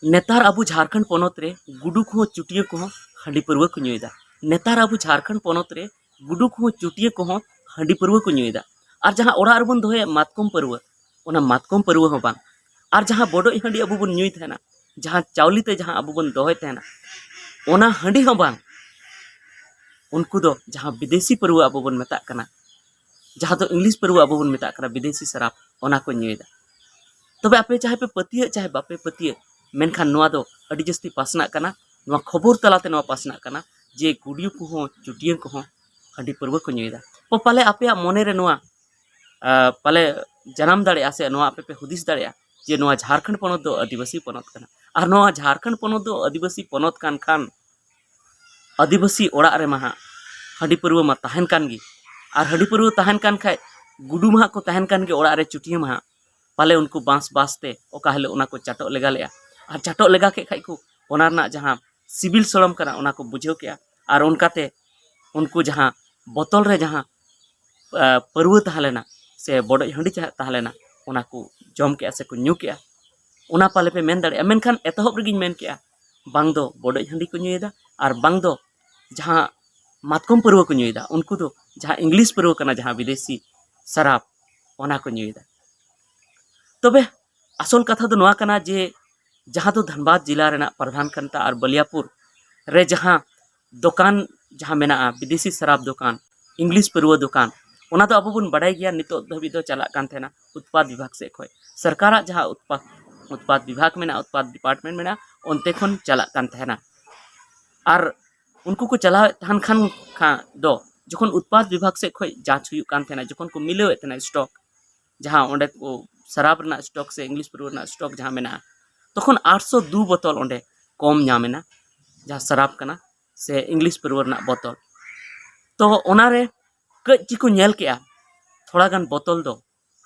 नेतार अबु झारखंड पोनत रे गुडू को चुटिया को हंडी परवा को नुयदा। नेतार अबु झारखंड पोनत रे गुडू को चुटिया को हंडी परवा को नुयदा। और जहां ओड़ा रबन दोहे मातकम परवा ओना मातकम परवा हो बांग। और जहां बडो हंडी अबु बन नुय थेना जहां चावली ते जहां अबु बन दोहे थेना ओना हंडी हो बांग। उनको दो जहां विदेशी परवा अबु बन मेता कना जहां तो इंग्लिश परवा अबु बन मेता कना विदेशी शराब ओना को नुयदा। तबे आपे चाहे पे पतिये चाहे बापे पतिये मेनखान नोआ दो अडी जस्ती पासना कना नोआ खबर तलाते नोआ पासना कना जे गुडियो को हो चुटिया को हो हंडी परवा को नुयदा। तो पाले आपे मने रे नोआ पाले जन्म दाड़े से नोआ आपे पे हुदिस दाड़े जे नोआ झारखंड पनत दो आदिवासी पनत कना। और नोआ झारखंड पनत दो आदिवासी पनत कान खान आदिवासी ओड़ा रे महा हंडी परवा मा तहन कान गी। और हंडी परवा तहन कान खाय गुडू महा को तहन कान गे ओड़ा रे चुटिया महा पाले उनको बांस बांसते ओका हेले ओना को चाटो लेगा लिया। और चाटो लेगा के खाई को ओना जहां सिविल सड़म कना ओना को बुझेव के और उनकाते उनको जहां बोतल रे जहां परवा तहलेना से बड़ हंडी तहलेना ओना को जम के से को न्यू के ओना पाले पे मेन दाड़े मेनखान एतहब रेगिन मेन के बांग दो बड़ हंडी को नुयदा और बांग दो जहां मातकम परवा को नुयदा। उनको दो जहां इंग्लिश परवा कना जहां विदेशी शराब ओना को नुयदा। तबे आसल कथा दो नोआ कना जे जहां तो धनबाद जिला रेना प्रधान कंता और बलियापुर रे जहां दुकान जहां मेना विदेशी शराब दुकान इंग्लिश परवा दुकान ओना दो अबो बन बड़ाई गया नितो धबी दो चला कान थेना उत्पाद विभाग से खोय सरकार जहां उत्पाद विभाग मेना उत्पाद डिपार्टमेंट मेना ओनते खन चला कान थेना। और उनको को चला थान खान दो जखन उत्पाद विभाग से खोय जांच हुई कान थेना जखन को मिलेव थेना स्टॉक जहां ओंडे को शराब रना स्टॉक से इंग्लिश परवा रना स्टॉक जहां मेना तखन 802 बोतल ओंडे कम नामेना जहां शराब कना से इंग्लिश परवा रना बोतल। तो ओना रे कच्ची को नेल के थोड़ा गान बोतल दो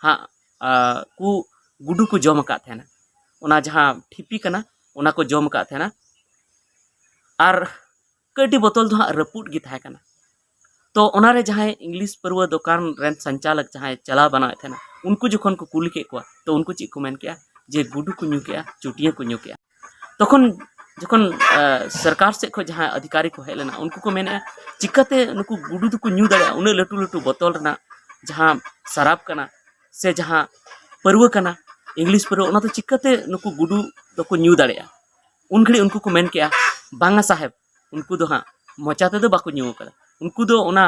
हाँ को गुडू को जम का थेना ओना जहां ठिपी कना ओना को जम का थेना। और कटी बोतल दो हाँ रपुट गी थाय कना। तो ओना रे जहां इंग्लिश परवा दुकान रेन संचालक जहां चला बनाए थे ना उनको जखन को कुल के तो उनको ची को मेन के जे गुडू को न्यू के चुटिया को न्यू के तखन जखन सरकार से खो जहां अधिकारी को हेज लेना उनको को मेने चिकाते नुकु गुडू तो को न्यू दाड़े उन लटू लटू बोतल रना जहां शराब कना से जहां परवा कना इंग्लिश परवा ओना तो चिकाते नुकु गुडू तो को न्यू दाड़े उन घड़ी उनको को मेन के बांगा साहेब उनको दो हाँ मोचाते दो बाको न्यू करा। उनको दो ओना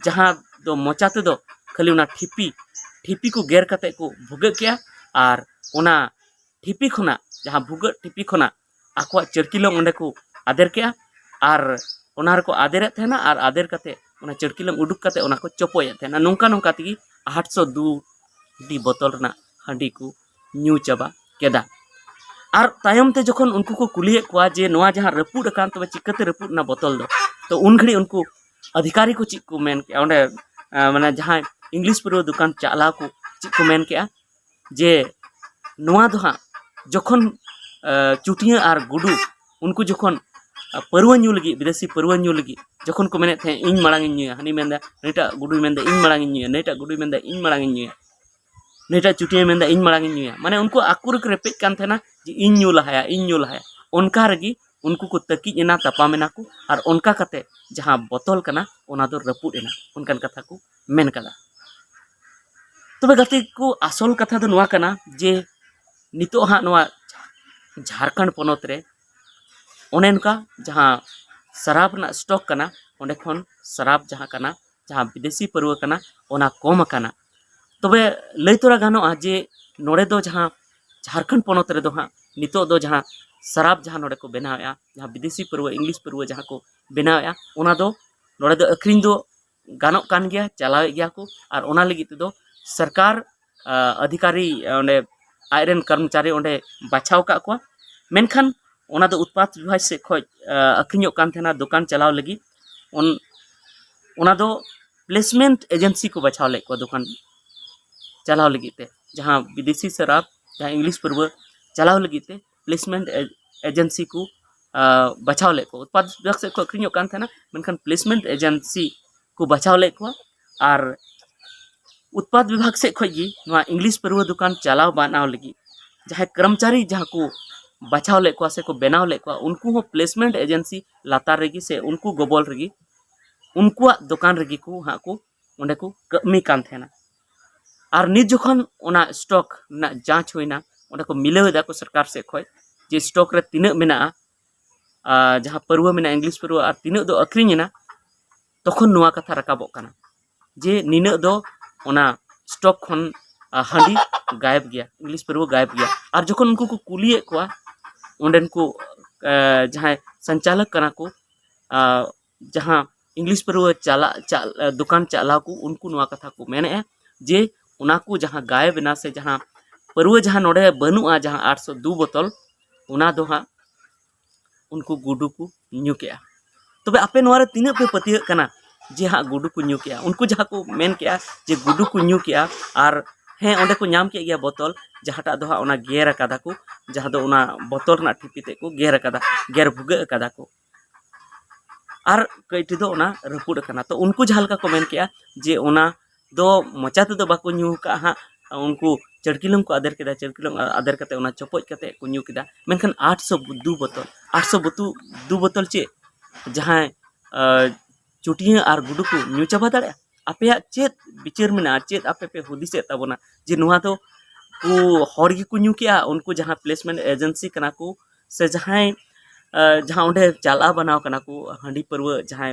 जहां दो मोचाते दो खाली ओना ठिपी को गेर कते को भुगे के और ओना ठिपी खना जहां भुगे ठिपी खना आको चरकिलम ओंडे को आदेर के और ओना को आदेर थे ना और आदेर कते ओना चरकिलम उडुक कते ओना को चपोय थे ना नोंका नोंका तगी 802 डी बोतल रना हंडी को न्यू चाबा केदा। और तायम ते जखन उनको को कुलिए को जे नोआ जहां रपुड अकान तबे चिकते रपुड ना बोतल दो तो उन घड़ी उनको अधिकारी को चिक को मेन के ओंडे माने जहां इंग्लिश परवा दुकान चाला को चिक को मेन के जे नोआ दो हाँ जखन चुटिया और गुडू उनको जखन परवा न्यू लगी विदेशी परवा न्यू लगी जखन को मेने थे इन मांग न्यूया हनी मेंदा नेटा गुडू मेंदा इन मांग न्यूया नेटा गुडू मेंदा इन मांग न्यूया नेटा चुटिया मेंदा इन मांग न्यूया माने उनको आकुर के रेपेज कान थेना जे इन न्यू लहाया उनका रगी उनको को तकी एना तपामेना को और उनका कते जहां बोतल कना ओना दो रपुड एना उनकान कथा को मेन कदा। तबे गति को आसल कथा दो नोआ कना जे नितो हा नोआ झारखंड पोनत रे ओनेनका जहां शराब ना स्टॉक कना ओंडे खन शराब जहां कना जहां विदेशी परवा कना ओना कम कना। तबे लई तोरा गानो जे नोड़े दो जहां झारखंड पोनत रे दो हाँ नितो दो जहां शराब जहां नोड़े को बनाया जहां विदेशी परवा इंग्लिश परवा जहां को बनाया ओना दो नोड़े दो अखरिन दो गानो कान गया चलावे गया को। और ओना लगी दो सरकार अधिकारी ओंडे आयरन कर्मचारी ओंडे बाछाव का को मेनखान ओना दो उत्पाद विभाग से खोज अखरिनो कान थेना दुकान चलाव लगी ओना दो प्लेसमेंट एजेंसी को बाछाव ले को दुकान चलाव लगी ते जहां विदेशी शराब जहां इंग्लिश परवा चलाव लगी ते प्लेसमेंट एजेंसी को बचाव ले को उत्पाद विभाग से को अखरिनो कान थेना मेनखान प्लेसमेंट एजेंसी को बचाव ले को। और उत्पाद विभाग से खोजी इंग्लिश परवा दुकान चलाव बनाव लगी जहां कर्मचारी जहां को बाछाव ले को से को बनाव ले को उनको हो प्लेसमेंट एजेंसी लातार रेगी से उनको गोबल रेगी उनको दुकान रेगी को हाँ को उन्हें को कमी कान थे ना और नित जखन ओना स्टॉक ना जांच होइना ओना को मिलाव दा को सरकार से खोय जे स्टॉक रे तिना मेना जहाँ परवा मेना इंग्लिश परवा और तिना दो अखरिना तखन नुआ कथा रकाबोग काना जे निना दो ओना स्टॉक खन हांडी गायब गया इंग्लिश परवा गायब गया और जखन उनको को कुलिए को ओंडेन को जहाँ संचालक कना को जहाँ इंग्लिश परवा चला दुकान चला को उनको नुआ कथा को मेने जे उना को जहाँ गायब ना से जहाँ परवा जहाँ नोडे बनुआ जहाँ 802 बोतल उना दो हाँ उनको गुडू को न्यू किया तबे आपे नोरे तीना पे पतिय कना जे हाँ गुडू को न्यू किया उनको जहाँ को मेन किया जे गुडू को न्यू किया और हें ओंडे को नाम के गया बोतल जहाँटा दो हाँ गेर कदा को जहाँ दो उना बोतल ना ठिपीते को गेर कदा गेर भुगे कदा को और कईटी दो उना रपुड़ कना तो उनको जहाँ लका को मेन किया जे उना दो मचाते दो बाको न्यू का हाँ उनको चड़किलम को आदर केदा चड़किलम आदर कते उना चपज कते को न्यू केदा मेनखान 802 बोतल 802 बोतल चे जहाँ चुटिया और गुडू को न्यू चाबा दाड़े आपे चेत विचार में चेत आपे पे हुदिसे ताबोना जे नुआ तो को हर गी को न्यू किया उनको जहाँ प्लेसमेंट एजेंसी कना को से जहाँ उन्हें चाला बनाव कना को हांडी परवा जहाँ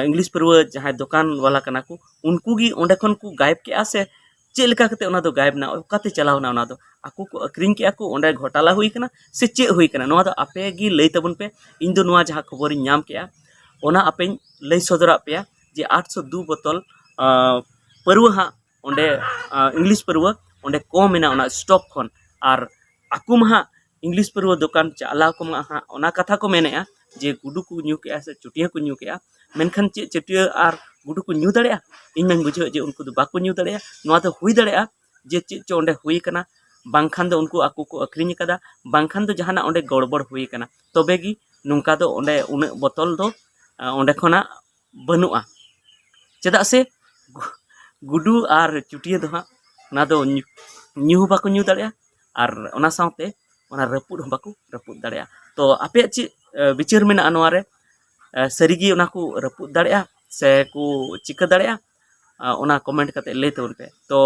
इंग्लिश परवा जहाँ दुकान वाला कना को उनको गी ओंडे खन को गायब के से चे लेका कते ओना दो गायब ना ओकाते चलाव ना ओना दो आको को अक्रिंग के आको ओंडे घोटाला हुई कना से चे हुई कना नोआ दो आपे गी लई तबन पे इन दो नोआ जहाँ खबर नाम के ओना आपे लई सदरा पे जे 802 बोतल परवा हाँ ओंडे इंग्लिश परवा ओंडे कम मेना ओना स्टॉक खन और आको मा इंग्लिश परवा दुकान चला को मा हाँ ओना कथा को मेने जे गुडू को न्यू के से चुटिया को न्यू के मेनखान चे चुटिया और गुडू को न्यू दाड़े इन में बुझे जे उनको बाको न्यू दाड़े नोआ तो हुई दाड़े जे चे चो ओंडे हुई कना बांखान दो उनको आको को अक्रिኝ कदा बांखान दो जहाना ओंडे गड़बड़ हुई कना तबे गी नुंका दो ओंडे उन बोतल दो ओंडे खना बनुआ चेदा से गुडू और चुटिया दो हाँ ना दो न्यू बाको न्यू दाड़े और ओना साथे ओना रपुड बाको रपुड दाड़े तो आपे चे विचार में नोआरे सारीगी ओना को रपुड दाड़े से को चिका दाड़े ओना कमेंट करते ले तबन पे तो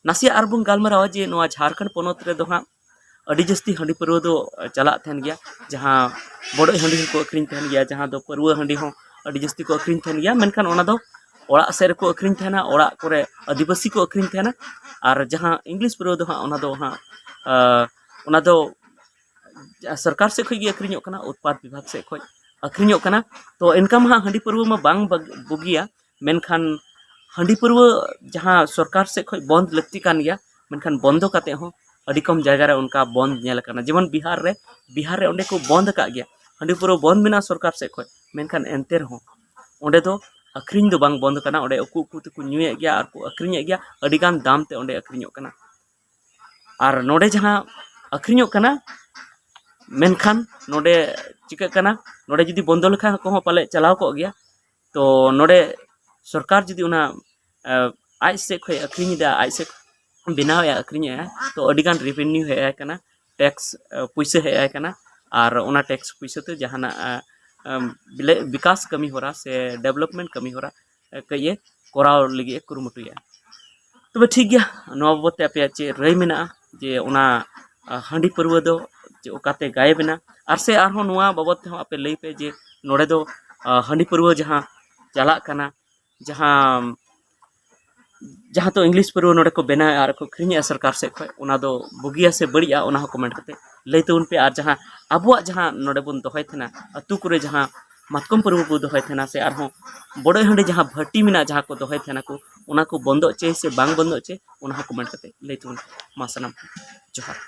नासिया आर बुं गालमारावा जे नोआ झारखंड पोनोत रे दो हाँ अड़ी जस्ती हांडी परवा दो चला थेन गया जहाँ बड़ो हांडी को अक्रिኝ थेन गया जहाँ दो परवा हांडी हो अड़ी जस्ती को अक्रिኝ थेन गया मेनखान ओना दो ओड़ा सेर को अक्रिኝ थेना ओड़ा कोरे आदिवासी को अक्रिኝ थेना और जहाँ इंग्लिश परवा दो हाँ ओना दो सरकार से खई अक्रिñोग कना उत्पाद विभाग से खई अक्रिñोग कना तो इनका मा हांडी परवा मा बांग बुगिया मेनखान हांडी परवा जहाँ सरकार से खई बंद लगती कान गया मेनखान बंदो काते हो अड़ी कम जगह रे उनका बंद नेल कना जेमन बिहार रे ओंडे को बंद का गया हांडी परवा बंद मेना सरकार से खई मेनखान एनते रहो ओंडे दो अक्रिñ दो बांग बंद कना ओंडे उकु उकु ते को न्यूए गया और को अक्रिñे गया अड़ी गान दाम ते ओंडे अक्रिñोग कना और नोडे जहाँ अक्रिñोग कना मेनखान नोडे चिका कना नोडे जुदी बंदो लेखा को पाले चलाव को गया तो नोडे सरकार जुदी उना आज से खय अक्रिñ दा आज से बनाव या अक्रिñ तो अडिगान रेवेन्यू है कना टैक्स पैसा है कना और उना टैक्स पैसा तो जहाना विकास कमी हो रहा से डेवलपमेंट कमी हो रहा कई कराव लगे कुरुमुटुया तबे ठीक गया नोआ बाबते आपे चे रई मेना जे उना हांडी परवा दो जे ओकाते गायब ना और से आरहो नोआ बाबत हो आपे लई पे जे नोडे दो हांडी परवा जहाँ चला कना जहाँ तो इंग्लिश परवा नोडे को बना और को अक्रिña सरकार से खय उना दो बुगिया से बढ़िया उना कमेंट करते लई तउन पे और जहाँ आबुआ जहाँ नोडे बन दोहय थेना अतु करे जहाँ मातकम परवा को दोहय थेना से आरहो बड़ो हांडी जहाँ भट्टी मेना जहाँ को दोहय थेना को उना को बंदो चे से बांग बंदो चे उना कमेंट करते लई तउन मा सनम जोहार।